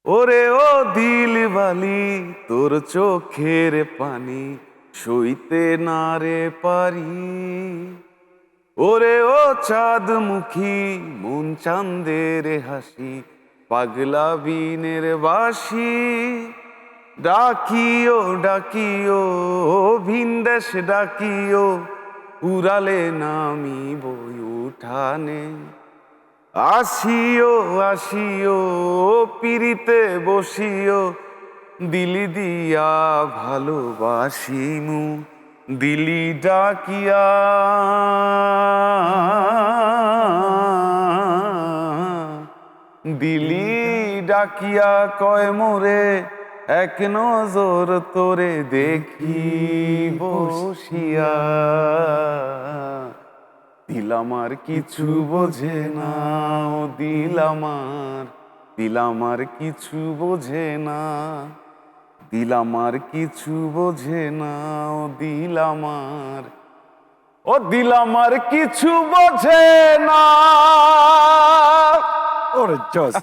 ওরে ও দিলবালি, তোর চোখের পানি সইতে না রে পারি। ওরে ও চাঁদমুখী, মন চাঁদের হাসি, পাগলা বিনের বাসি। ডাকিও ডাকিও ভিনদেশ ডাকিও, উড়ালে নামি বই উঠানে। আসিও আসিও পিরিতে বসিও, দিলি দিয়া ভালোবাসিমু, দিলি ডাকিয়া। দিলি ডাকিয়া কয় মোরে, এক নজর তোরে দেখি বসিয়া। দিল আমার কিছু বোঝে না, ও দিল আমার কিছু বোঝে না, দিল আমার কিছু বোঝে না, ও দিল আমার কিছু বোঝে না। ওরে জস